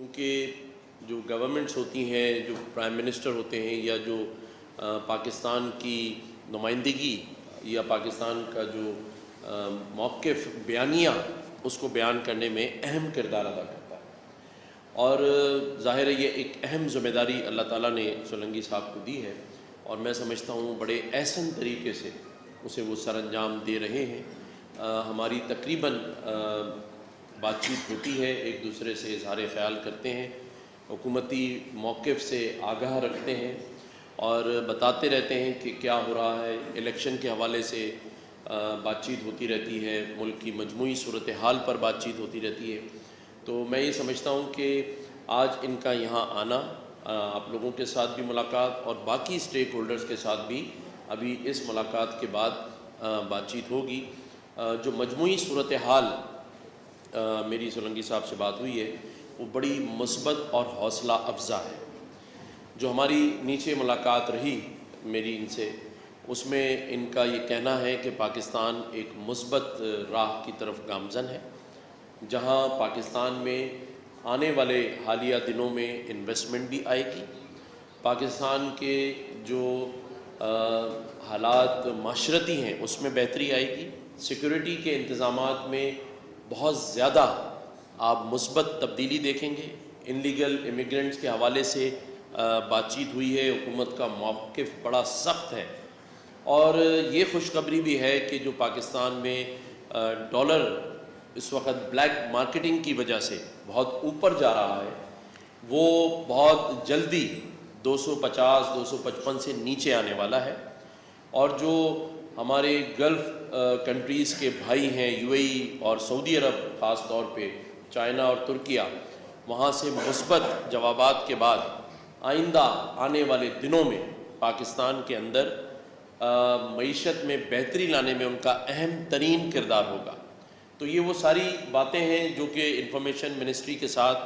کیونکہ جو گورنمنٹس ہوتی ہیں، جو پرائم منسٹر ہوتے ہیں، یا جو پاکستان کی نمائندگی یا پاکستان کا جو موقف بیانیہ اس کو بیان کرنے میں اہم کردار ادا کرتا ہے، اور ظاہر ہے یہ ایک اہم ذمہ داری اللہ تعالیٰ نے سولنگی صاحب کو دی ہے، اور میں سمجھتا ہوں بڑے احسن طریقے سے اسے وہ سر انجام دے رہے ہیں۔ ہماری تقریباً بات چیت ہوتی ہے، ایک دوسرے سے اظہار خیال کرتے ہیں، حکومتی موقف سے آگاہ رکھتے ہیں اور بتاتے رہتے ہیں کہ کیا ہو رہا ہے۔ الیکشن کے حوالے سے بات چیت ہوتی رہتی ہے، ملک کی مجموعی صورتحال پر بات چیت ہوتی رہتی ہے۔ تو میں یہ سمجھتا ہوں کہ آج ان کا یہاں آنا، آپ لوگوں کے ساتھ بھی ملاقات اور باقی اسٹیک ہولڈرز کے ساتھ بھی ابھی اس ملاقات کے بعد بات چیت ہوگی۔ جو مجموعی صورتحال میری سولنگی صاحب سے بات ہوئی ہے وہ بڑی مثبت اور حوصلہ افزا ہے۔ جو ہماری نیچے ملاقات رہی میری ان سے، اس میں ان کا یہ کہنا ہے کہ پاکستان ایک مثبت راہ کی طرف گامزن ہے، جہاں پاکستان میں آنے والے حالیہ دنوں میں انویسٹمنٹ بھی آئے گی، پاکستان کے جو حالات معاشرتی ہیں اس میں بہتری آئے گی، سیکورٹی کے انتظامات میں بہت زیادہ آپ مثبت تبدیلی دیکھیں گے۔ انلیگل امیگرنٹس کے حوالے سے بات چیت ہوئی ہے، حکومت کا موقف بڑا سخت ہے، اور یہ خوشخبری بھی ہے کہ جو پاکستان میں ڈالر اس وقت بلیک مارکیٹنگ کی وجہ سے بہت اوپر جا رہا ہے، وہ بہت جلدی 250-255 سے نیچے آنے والا ہے، اور جو ہمارے گلف کنٹریز کے بھائی ہیں، یو اے ای اور سعودی عرب، خاص طور پہ چائنا اور ترکیہ، وہاں سے مثبت جوابات کے بعد آئندہ آنے والے دنوں میں پاکستان کے اندر معیشت میں بہتری لانے میں ان کا اہم ترین کردار ہوگا۔ تو یہ وہ ساری باتیں ہیں جو کہ انفارمیشن منسٹری کے ساتھ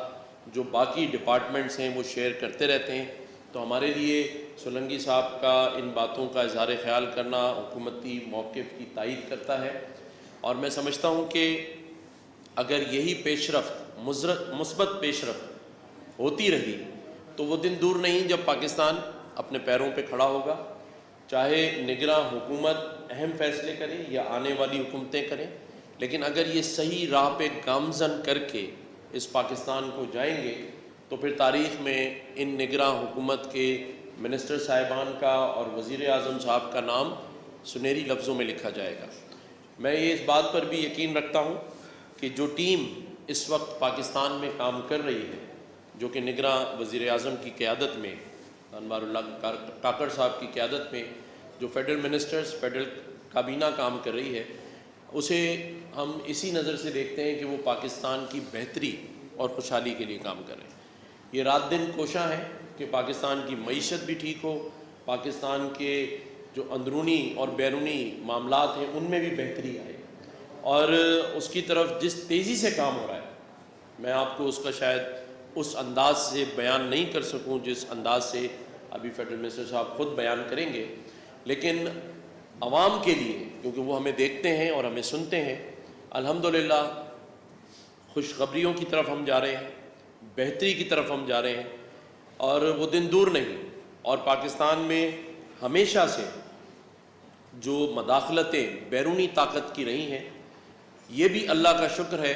جو باقی ڈپارٹمنٹس ہیں وہ شیئر کرتے رہتے ہیں۔ تو ہمارے لیے سولنگی صاحب کا ان باتوں کا اظہار خیال کرنا حکومتی موقف کی تائید کرتا ہے، اور میں سمجھتا ہوں کہ اگر یہی پیش رفت مثبت پیش رفت ہوتی رہی تو وہ دن دور نہیں جب پاکستان اپنے پیروں پہ کھڑا ہوگا، چاہے نگراں حکومت اہم فیصلے کرے یا آنے والی حکومتیں کریں، لیکن اگر یہ صحیح راہ پہ گامزن کر کے اس پاکستان کو جائیں گے تو پھر تاریخ میں ان نگراں حکومت کے منسٹر صاحبان کا اور وزیر اعظم صاحب کا نام سنہری لفظوں میں لکھا جائے گا۔ میں یہ اس بات پر بھی یقین رکھتا ہوں کہ جو ٹیم اس وقت پاکستان میں کام کر رہی ہے، جو کہ نگراں وزیر اعظم کی قیادت میں، انوار اللہ کاکڑ صاحب کی قیادت میں جو فیڈرل منسٹرز، فیڈرل کابینہ کام کر رہی ہے، اسے ہم اسی نظر سے دیکھتے ہیں کہ وہ پاکستان کی بہتری اور خوشحالی کے لیے کام کر رہے ہیں۔ یہ رات دن کوشاں ہے کہ پاکستان کی معیشت بھی ٹھیک ہو، پاکستان کے جو اندرونی اور بیرونی معاملات ہیں ان میں بھی بہتری آئے، اور اس کی طرف جس تیزی سے کام ہو رہا ہے، میں آپ کو اس کا شاید اس انداز سے بیان نہیں کر سکوں جس انداز سے ابھی فیڈرل منسٹر صاحب خود بیان کریں گے، لیکن عوام کے لیے، کیونکہ وہ ہمیں دیکھتے ہیں اور ہمیں سنتے ہیں، الحمدللہ خوشخبریوں کی طرف ہم جا رہے ہیں، بہتری کی طرف ہم جا رہے ہیں، اور وہ دن دور نہیں۔ اور پاکستان میں ہمیشہ سے جو مداخلتیں بیرونی طاقت کی رہی ہیں، یہ بھی اللہ کا شکر ہے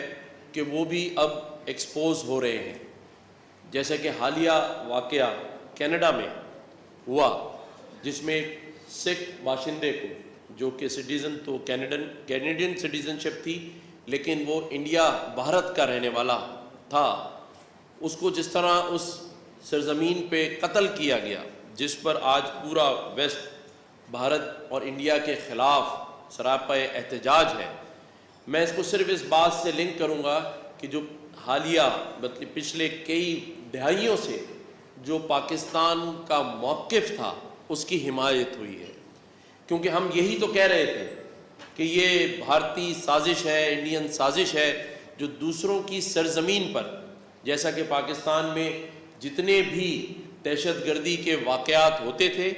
کہ وہ بھی اب ایکسپوز ہو رہے ہیں، جیسے کہ حالیہ واقعہ کینیڈا میں ہوا، جس میں ایک سکھ باشندے کو، جو کہ سٹیزن تو کینیڈین سٹیزن شپ تھی لیکن وہ انڈیا بھارت کا رہنے والا تھا، اس کو جس طرح اس سرزمین پہ قتل کیا گیا، جس پر آج پورا ویسٹ بھارت اور انڈیا کے خلاف سراپا احتجاج ہے۔ میں اس کو صرف اس بات سے لنک کروں گا کہ جو حالیہ پچھلے کئی دہائیوں سے جو پاکستان کا موقف تھا اس کی حمایت ہوئی ہے، کیونکہ ہم یہی تو کہہ رہے تھے کہ یہ بھارتی سازش ہے، انڈین سازش ہے، جو دوسروں کی سرزمین پر، جیسا کہ پاکستان میں جتنے بھی دہشت گردی کے واقعات ہوتے تھے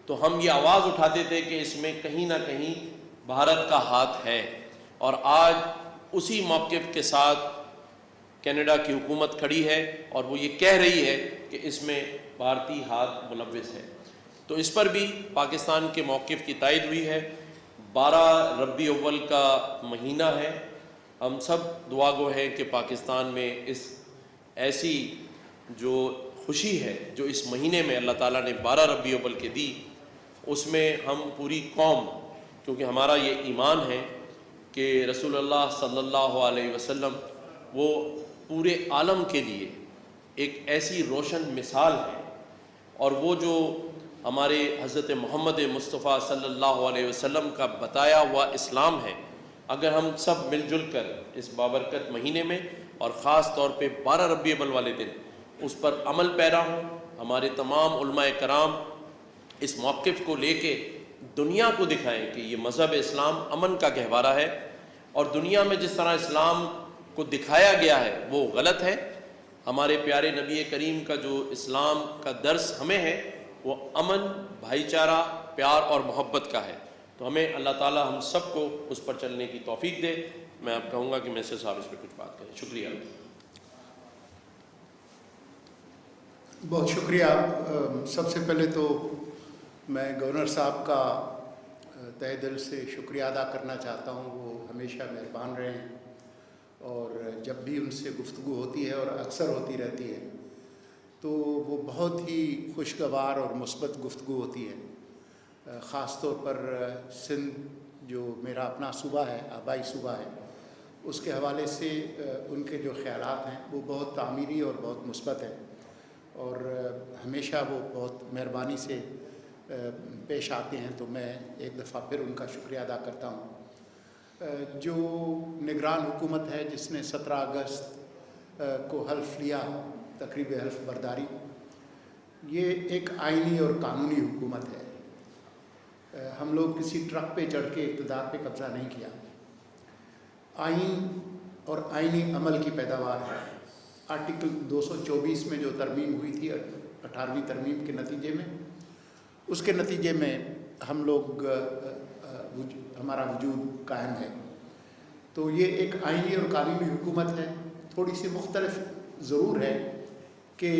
تو ہم یہ آواز اٹھاتے تھے کہ اس میں کہیں نہ کہیں بھارت کا ہاتھ ہے، اور آج اسی موقف کے ساتھ کینیڈا کی حکومت کھڑی ہے اور وہ یہ کہہ رہی ہے کہ اس میں بھارتی ہاتھ ملوث ہے. تو اس پر بھی پاکستان کے موقف کی تائید ہوئی ہے. 12 ربیع الاول کا مہینہ ہے. ہم سب دعا گو ہیں کہ پاکستان میں اس ایسی جو خوشی ہے جو اس مہینے میں اللہ تعالیٰ نے 12 ربیع الاول کے دی، اس میں ہم پوری قوم، کیونکہ ہمارا یہ ایمان ہے کہ رسول اللہ صلی اللہ علیہ وسلم وہ پورے عالم کے لیے ایک ایسی روشن مثال ہے، اور وہ جو ہمارے حضرت محمد مصطفیٰ صلی اللہ علیہ وسلم کا بتایا ہوا اسلام ہے. اگر ہم سب مل جل کر اس بابرکت مہینے میں اور خاص طور پہ 12 ربیع الاول والے دن اس پر عمل پیرا ہوں، ہمارے تمام علماء کرام اس موقف کو لے کے دنیا کو دکھائیں کہ یہ مذہب اسلام امن کا گہوارہ ہے، اور دنیا میں جس طرح اسلام کو دکھایا گیا ہے وہ غلط ہے. ہمارے پیارے نبی کریم کا جو اسلام کا درس ہمیں ہے وہ امن، بھائی چارہ، پیار اور محبت کا ہے. تو ہمیں اللہ تعالی ہم سب کو اس پر چلنے کی توفیق دے. میں اب کہوں گا کہ منسٹر صاحب اس پہ کچھ بات کریں. شکریہ. بہت شکریہ. سب سے پہلے تو میں گورنر صاحب کا تہہ دل سے شکریہ ادا کرنا چاہتا ہوں. وہ ہمیشہ مہربان رہے ہیں، اور جب بھی ان سے گفتگو ہوتی ہے اور اکثر ہوتی رہتی ہے تو وہ بہت ہی خوشگوار اور مثبت گفتگو ہوتی ہے. خاص طور پر سندھ جو میرا اپنا صوبہ ہے، آبائی صوبہ ہے، اس کے حوالے سے ان کے جو خیالات ہیں وہ بہت تعمیری اور بہت مثبت ہیں، اور ہمیشہ وہ بہت مہربانی سے پیش آتے ہیں. تو میں ایک دفعہ پھر ان کا شکریہ ادا کرتا ہوں. جو نگران حکومت ہے جس نے 17 اگست کو حلف لیا، تقریب حلف برداری، یہ ایک آئینی اور قانونی حکومت ہے. ہم لوگ کسی ٹرک پہ چڑھ کے اقتدار پہ قبضہ نہیں کیا. آئین اور آئینی عمل کی پیداوار ہے. آرٹیکل 224 میں جو ترمیم ہوئی تھی 18ویں ترمیم کے نتیجے میں، اس کے نتیجے میں ہم لوگ ہمارا وجود قائم ہے. تو یہ ایک آئینی اور قانونی حکومت ہے. تھوڑی سی مختلف ضرور ہے کہ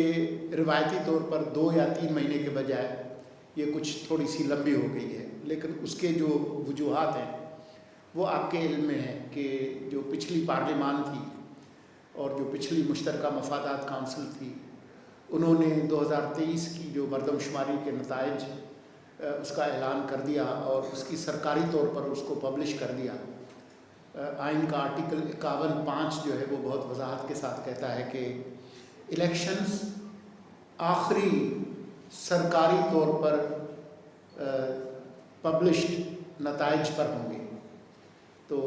روایتی طور پر 2 یا 3 مہینے کے بجائے یہ کچھ تھوڑی سی لمبی ہو گئی ہے، لیکن اس کے جو وجوہات ہیں وہ آپ کے علم میں ہے کہ جو پچھلی پارلیمان تھی اور جو پچھلی مشترکہ مفادات کونسل تھی، انہوں نے 2023 کی جو مردم شماری کے نتائج اس کا اعلان کر دیا اور اس کی سرکاری طور پر اس کو پبلش کر دیا. آئین کا آرٹیکل 51(5) جو ہے وہ بہت وضاحت کے ساتھ کہتا ہے کہ الیکشنز آخری سرکاری طور پر پبلشڈ نتائج پر ہوں گے. تو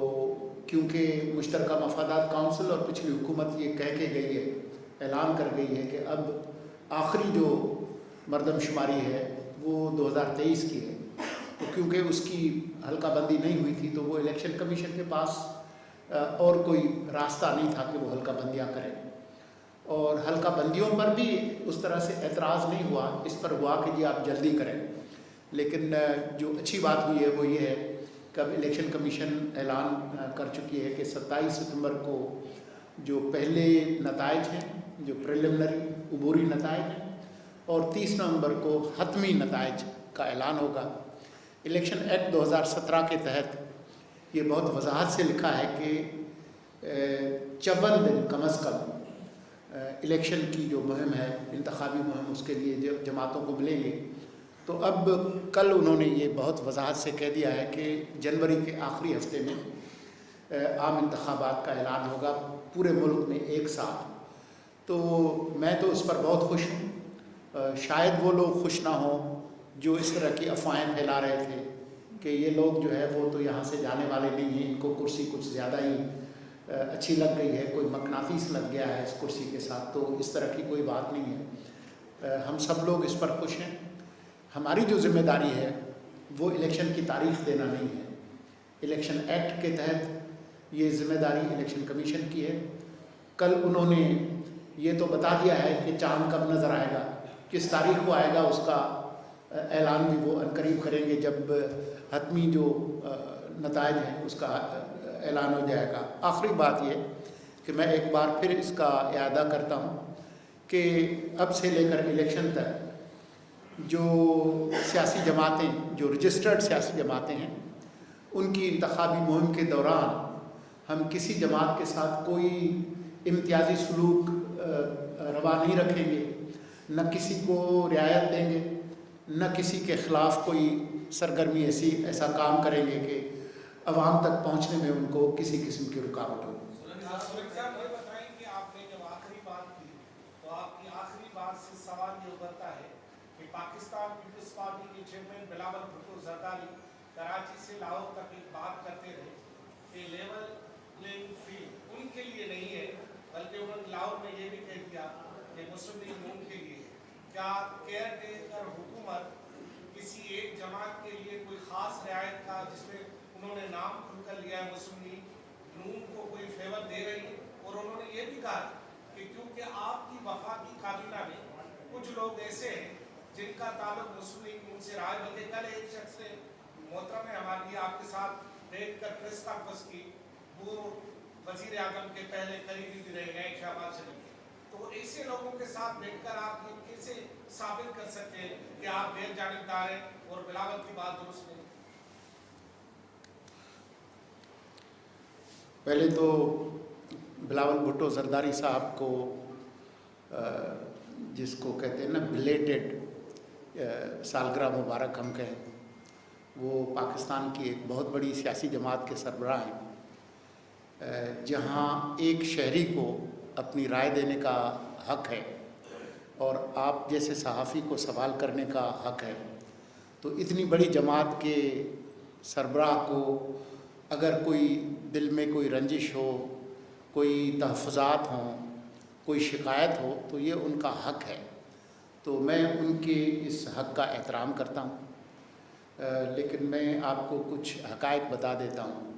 کیونکہ مشترکہ مفادات کونسل اور پچھلی حکومت یہ کہہ کے گئی ہے، اعلان کر گئی ہے کہ اب آخری جو مردم شماری ہے وہ 2023 کی ہے. تو کیونکہ اس کی حلقہ بندی نہیں ہوئی تھی تو وہ الیکشن کمیشن کے پاس اور کوئی راستہ نہیں تھا کہ وہ حلقہ بندیاں کرے. اور حلقہ بندیوں پر بھی اس طرح سے اعتراض نہیں ہوا، اس پر ہوا کہ جی آپ جلدی کریں. لیکن جو اچھی بات ہوئی ہے وہ یہ ہے کہ اب الیکشن کمیشن اعلان کر چکی ہے کہ 27 ستمبر کو جو پہلے نتائج ہیں، جو پریلیمنری عبوری نتائج ہیں، اور 30 نومبر کو حتمی نتائج کا اعلان ہوگا. الیکشن ایکٹ 2017 کے تحت یہ بہت وضاحت سے لکھا ہے کہ 54 دن کم از کم الیکشن کی جو مہم ہے، انتخابی مہم، اس کے لیے جماعتوں کو ملیں گے. تو اب کل انہوں نے یہ بہت وضاحت سے کہہ دیا ہے کہ جنوری کے آخری ہفتے میں عام انتخابات کا اعلان ہوگا پورے ملک میں ایک ساتھ. تو میں تو اس پر بہت خوش ہوں. شاید وہ لوگ خوش نہ ہوں جو اس طرح کی افواہیں پھیلا رہے تھے کہ یہ لوگ جو ہے وہ تو یہاں سے جانے والے نہیں ہیں، ان کو کرسی کچھ زیادہ ہی اچھی لگ گئی ہے، کوئی مقناطیس لگ گیا ہے اس کرسی کے ساتھ. تو اس طرح کی کوئی بات نہیں ہے. ہم سب لوگ اس پر خوش ہیں. ہماری جو ذمہ داری ہے وہ الیکشن کی تاریخ دینا نہیں ہے. الیکشن ایکٹ کے تحت یہ ذمہ داری الیکشن کمیشن کی ہے. کل انہوں نے یہ تو بتا دیا ہے کہ چاند کب نظر آئے گا، کس تاریخ کو آئے گا، اس کا اعلان بھی وہ عنقریب کریں گے جب حتمی جو نتائج ہیں اس کا اعلان ہو جائے گا. آخری بات یہ کہ میں ایک بار پھر اس کا اعادہ کرتا ہوں کہ اب سے لے کر الیکشن تک جو سیاسی جماعتیں، جو رجسٹرڈ سیاسی جماعتیں ہیں، ان کی انتخابی مہم کے دوران ہم کسی جماعت کے ساتھ کوئی امتیازی سلوک روا نہیں رکھیں گے، نہ کسی کو رعایت دیں گے، نہ کسی کے خلاف کوئی سرگرمی ایسا کام کریں گے کہ عوام تک پہنچنے میں ان کو کسی قسم کی رکاوٹ ہو۔ یہ بتائیں کہ آپ نے جب آخری بات کی تو آپ کی آخری بات سے سوال یہ ابھرتا ہے کہ پاکستان پیپلز پارٹی کے چیئرمین بلاول بھٹو زرداری کراچی سے لاہور تک ایک بات کرتے رہے کہ لیول پلینگ فیلڈ ان کے لیے نہیں ہے، بلکہ انہوں نے لاہور میں یہ بھی کہہ دیا کہ مسلم لیگ ان کے لیے ہے۔ کیا کیئر ٹیکر حکومت کسی ایک جماعت کے لیے کوئی خاص رعایت کا، جس میں انہوں نے نام کھل کر لیا ہے مسلم لیگ نون کو، کوئی فیور دے رہی ہے؟ اور انہوں نے یہ بھی کہا کہ کیونکہ آپ کی وفاقی کابینہ میں کچھ لوگ ایسے ہیں جن کا تعلق مسلم لیگ نون سے رہا ہے، بلکہ کل ایک شخص نے محترم ہماری آپ کے ساتھ بیٹھ کر پریس کانفرنس کی، وہ وزیر اعظم کے پہلے قریبی بھی رہے ہیں شہباز شریف کے، تو ایسے لوگوں کے ساتھ بیٹھ کر آپ یہ کیسے ثابت کر سکتے ہیں کہ آپ غیر جانبدار ہیں اور بلاول کی بات درست نہیں؟ پہلے تو بلاول بھٹو زرداری صاحب کو جس کو کہتے ہیں نا بلیٹڈ سالگرہ مبارک ہم کہیں، وہ پاکستان کی ایک بہت بڑی سیاسی جماعت کے سربراہ ہیں، جہاں ایک شہری کو اپنی رائے دینے کا حق ہے اور آپ جیسے صحافی کو سوال کرنے کا حق ہے، تو اتنی بڑی جماعت کے سربراہ کو اگر کوئی دل میں کوئی رنجش ہو، کوئی تحفظات ہوں، کوئی شکایت ہو، تو یہ ان کا حق ہے، تو میں ان کے اس حق کا احترام کرتا ہوں۔ لیکن میں آپ کو کچھ حقائق بتا دیتا ہوں۔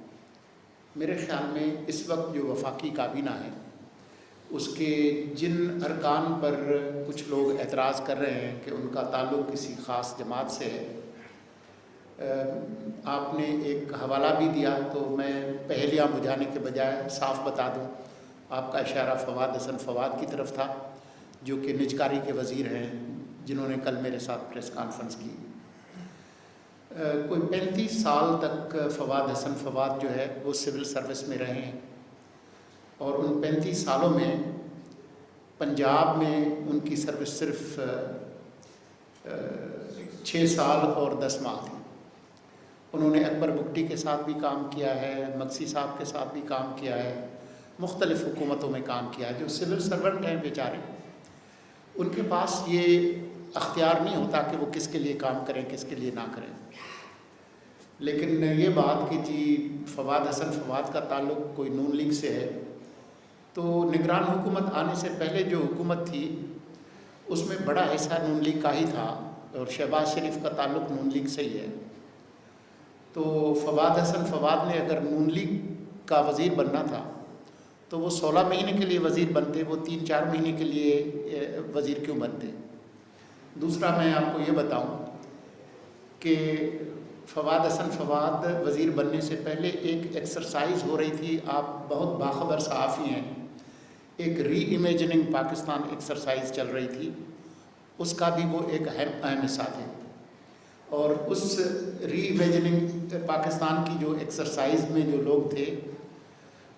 میرے خیال میں اس وقت جو وفاقی کابینہ ہے، اس کے جن ارکان پر کچھ لوگ اعتراض کر رہے ہیں کہ ان کا تعلق کسی خاص جماعت سے ہے، آپ نے ایک حوالہ بھی دیا، تو میں پہلیاں بجھانے کے بجائے صاف بتا دوں۔ آپ کا اشارہ فواد حسن فواد کی طرف تھا، جو کہ نجکاری کے وزیر ہیں، جنہوں نے کل میرے ساتھ پریس کانفرنس کی۔ کوئی 35 سال تک فواد حسن فواد جو ہے وہ سول سروس میں رہے ہیں، اور ان 35 سالوں میں پنجاب میں ان کی سروس صرف 6 سال اور 10 ماہ تھی۔ انہوں نے اکبر بگٹی کے ساتھ بھی کام کیا ہے، مکسی صاحب کے ساتھ بھی کام کیا ہے، مختلف حکومتوں میں کام کیا ہے۔ جو سول سرونٹ ہیں بیچارے، ان کے پاس یہ اختیار نہیں ہوتا کہ وہ کس کے لیے کام کریں، کس کے لیے نہ کریں۔ لیکن یہ بات کہ جی فواد حسن فواد کا تعلق کوئی نون لیگ سے ہے، تو نگران حکومت آنے سے پہلے جو حکومت تھی اس میں بڑا حصہ نون لیگ کا ہی تھا، اور شہباز شریف کا تعلق نون لیگ سے ہی ہے۔ تو فواد حسن فواد نے اگر نون لیگ کا وزیر بننا تھا تو وہ 16 مہینے کے لیے وزیر بنتے، وہ 3-4 مہینے کے لیے وزیر کیوں بنتے؟ دوسرا میں آپ کو یہ بتاؤں کہ فواد حسن فواد وزیر بننے سے پہلے ایک ایکسرسائز ہو رہی تھی، آپ بہت باخبر صحافی ہیں، ایک ری امیجننگ پاکستان ایکسرسائز چل رہی تھی، اس کا بھی وہ ایک اہم حصہ تھے۔ اور اس ری امیجننگ پاکستان کی جو ایکسرسائز میں جو لوگ تھے،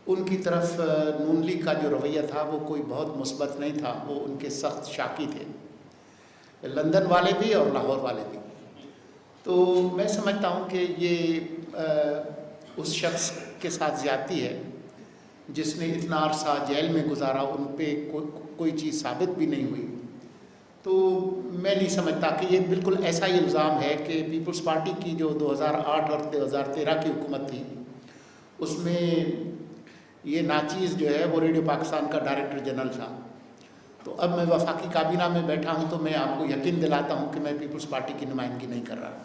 ان کی طرف نون لیگ کا جو رویہ تھا وہ کوئی بہت مثبت نہیں تھا، وہ ان کے سخت شاکی تھے، لندن والے بھی اور لاہور والے بھی۔ تو میں سمجھتا ہوں کہ یہ اس شخص کے ساتھ زیادتی ہے جس نے اتنا عرصہ جیل میں گزارا، ان پہ کوئی چیز ثابت بھی نہیں ہوئی۔ تو میں نہیں سمجھتا کہ یہ بالکل ایسا ہی الزام ہے کہ پیپلز پارٹی کی جو 2008 اور 2013 کی حکومت تھی، اس میں یہ ناچیز جو ہے وہ ریڈیو پاکستان کا ڈائریکٹر جنرل تھا۔ تو اب میں وفاقی کابینہ میں بیٹھا ہوں تو میں آپ کو یقین دلاتا ہوں کہ میں پیپلز پارٹی کی نمائندگی نہیں کر رہا۔